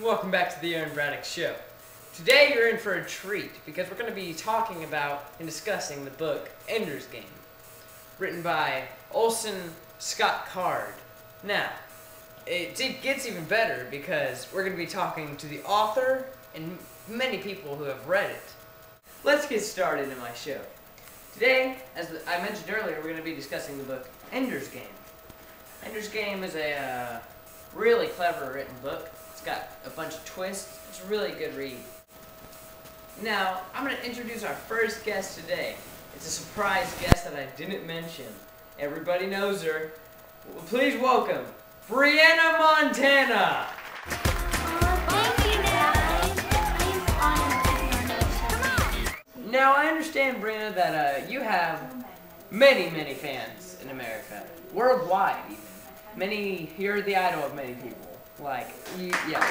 Welcome back to the MrAaronBraddock Show. Today you're in for a treat because we're going to be talking about and discussing the book Ender's Game, written by Orson Scott Card. Now, it gets even better because we're going to be talking to the author and many people who have read it. Let's get started in my show. Today, as I mentioned earlier, we're going to be discussing the book Ender's Game. Ender's Game is a really clever written book. It's got a bunch of twists. It's a really good read. Now, I'm going to introduce our first guest today. It's a surprise guest that I didn't mention. Everybody knows her. Please welcome Brianna Montana. Now, I understand, Brianna, that you have many fans in America. Worldwide, even. You're the idol of many people. Like, you can hear the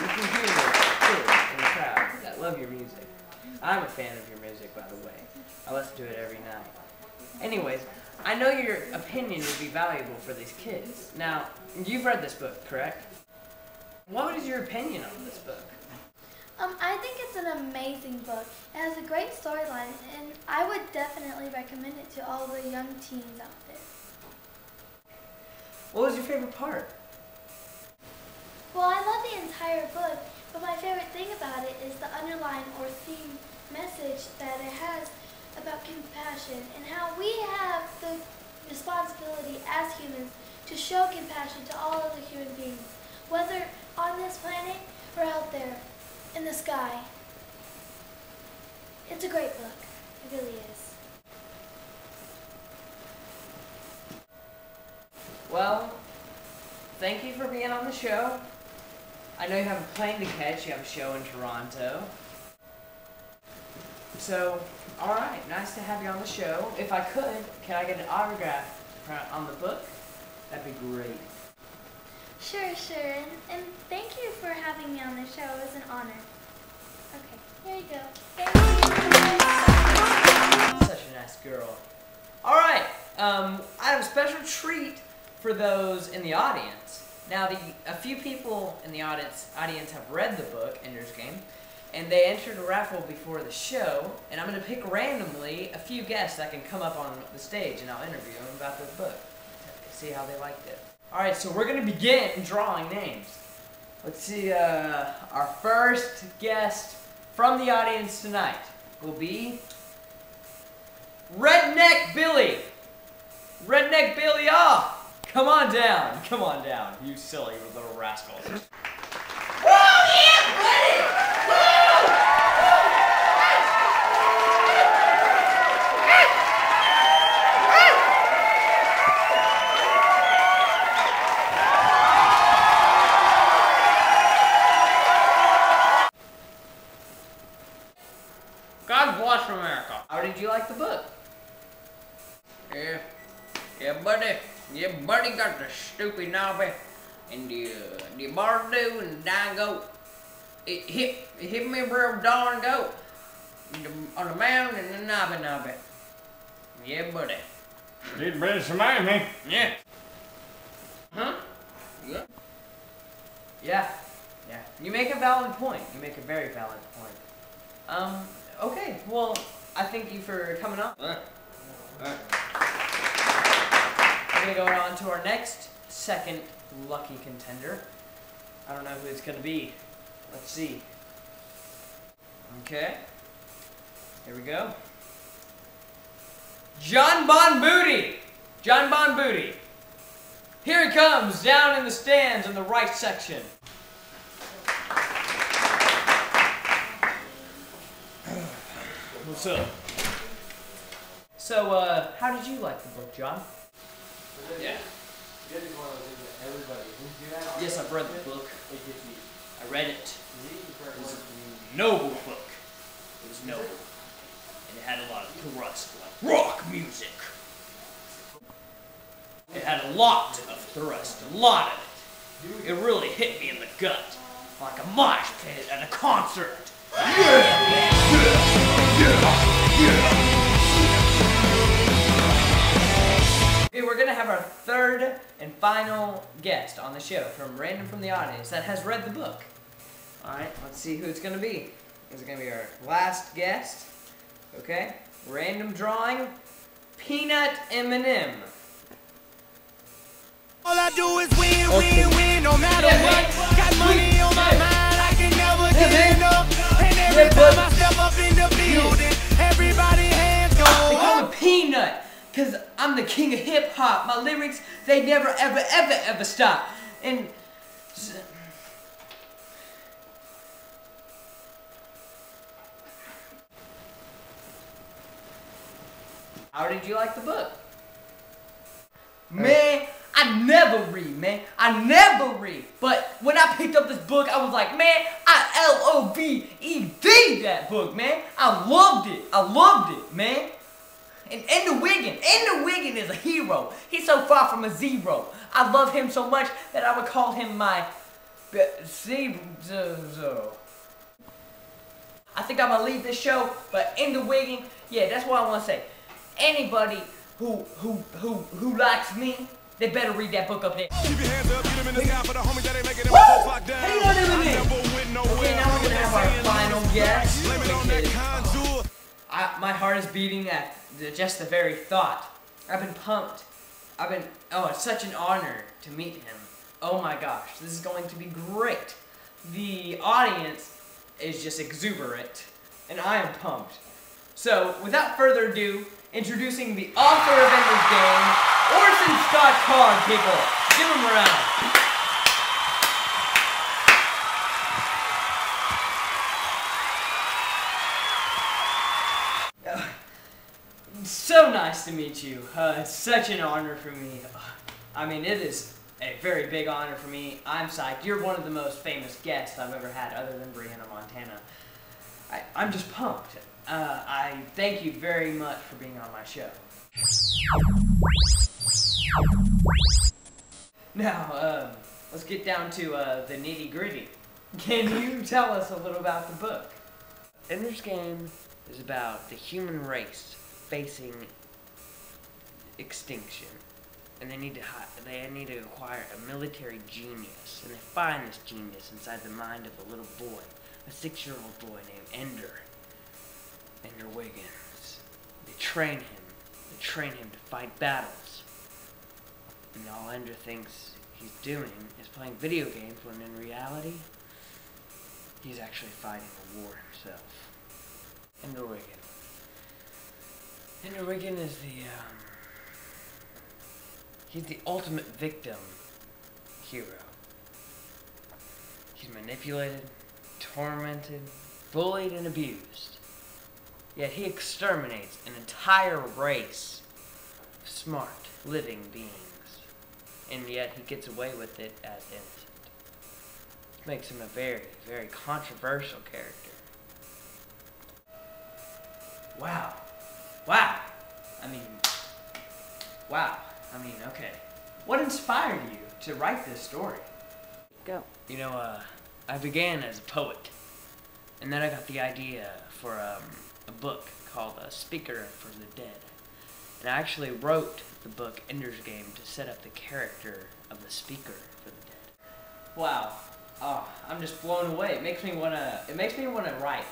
kids in the crowd that love your music. I'm a fan of your music, by the way. I listen to it every night. Anyways, I know your opinion would be valuable for these kids. Now, you've read this book, correct? What is your opinion on this book? I think it's an amazing book. It has a great storyline, and I would definitely recommend it to all the young teens out there. What was your favorite part? Well, I love the entire book, but my favorite thing about it is the underline or theme message that it has about compassion and how we have the responsibility as humans to show compassion to all other human beings, whether on this planet or out there in the sky. It's a great book. It really is. Well, thank you for being on the show. I know you have a plane to catch. You have a show in Toronto. So, alright, nice to have you on the show. If I could, can I get an autograph on the book? That'd be great. Sure, and thank you for having me on the show. It was an honor. Okay, here you go. Thank you. Such a nice girl. Alright, I have a special treat for those in the audience. Now, a few people in the audience have read the book, Ender's Game, and they entered a raffle before the show, and I'm going to pick randomly a few guests that can come up on the stage, and I'll interview them about the book, see how they liked it. Alright, so we're going to begin drawing names. Let's see, our first guest from the audience tonight will be Redneck Billy. Redneck Billy, come on down, you silly little rascals. Oh yeah, buddy! God bless America. How did you like the book? Yeah, buddy got the stupid knobby and the bardo and the dying goat. It hit me real darn goat on the mound and the knobby. Yeah, buddy. Did better survive me. Yeah. Huh? Yeah. You make a valid point. You make a very valid point. Okay, well, I thank you for coming on. Alright. We're going to go on to our second lucky contender. I don't know who it's going to be. Let's see. Okay. Here we go. John Bon Booty. John Bon Booty. Here he comes, down in the stands in the right section. What's up? So, how did you like the book, John? Yeah. Yes, I've read the book. I read it. It was a noble book. It was noble. And it had a lot of thrust, like rock music. It had a lot of thrust, a lot of it. It really hit me in the gut, like a mosh pit at a concert. Okay, we're gonna have our third and final guest on the show from random from the audience that has read the book. Alright, let's see who it's going to be. This is going to be our last guest. Okay, random drawing, Peanut M&M. All I do is win, win, win, no matter what. Got money on my mind, I can never get enough. And every time I step up in the building, everybody hands go up. They call me Peanut, because I'm the king of hip-hop. My lyrics, they never, ever, ever, ever stop. And... how did you like the book? Man, I never read, man. I never read. But when I picked up this book, I was like, man, I L-O-V-E-D that book, man. I loved it. I loved it, man. And Ender Wiggin is a hero. He's so far from a zero. I love him so much that I would call him my zero. I think I'm gonna leave this show, but Ender Wiggin, yeah, that's what I want to say. Anybody who likes me, they better read that book up there. Keep your hands up, get them in the sky for the homies that ain't making them folks locked down. Hey, you know what okay, now we're gonna have our final guest. My heart is beating at just the very thought. I've been pumped. Oh, it's such an honor to meet him. Oh my gosh, this is going to be great. The audience is just exuberant, and I am pumped. So, without further ado, introducing the author of Ender's Game, Orson Scott Card, people. Give him a round. So nice to meet you. It's such an honor for me. I mean, it is a very big honor for me. I'm psyched. You're one of the most famous guests I've ever had, other than Brianna Montana. I'm just pumped. I thank you very much for being on my show. Now, let's get down to the nitty-gritty. Can you tell us a little about the book? Ender's Game is about the human race facing extinction, and they need to acquire a military genius, and they find this genius inside the mind of a little boy, a 6-year-old boy named Ender Wiggins. They train him to fight battles, and all Ender thinks he's doing is playing video games, when in reality, he's actually fighting a war himself. Ender Wiggins. Ender Wiggins is he's the ultimate victim hero. He's manipulated, tormented, bullied, and abused. Yet he exterminates an entire race of smart, living beings. And yet he gets away with it as innocent. This makes him a very, very controversial character. Wow. Wow. I mean, okay. What inspired you to write this story? Go. You know, I began as a poet. And then I got the idea for a book called Speaker for the Dead. And I actually wrote the book Ender's Game to set up the character of the Speaker for the Dead. Wow. Oh, I'm just blown away. It makes me wanna write.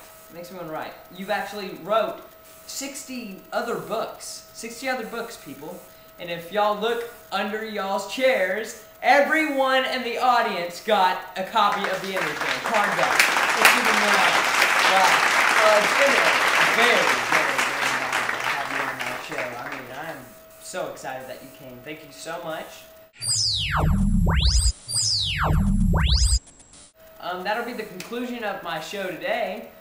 You've actually wrote 60 other books. 60 other books, people. And if y'all look under y'all's chairs, everyone in the audience got a copy of the Ender's Game hardback. It's even more like it. Wow. It's been a very, very, very honor to have you on my show. I mean, I'm so excited that you came. Thank you so much. That'll be the conclusion of my show today.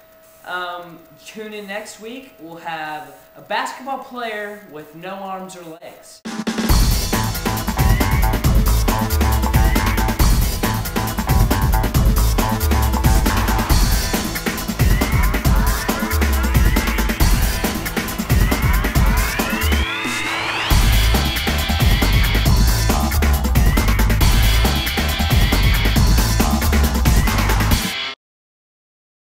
Tune in next week. We'll have a basketball player with no arms or legs.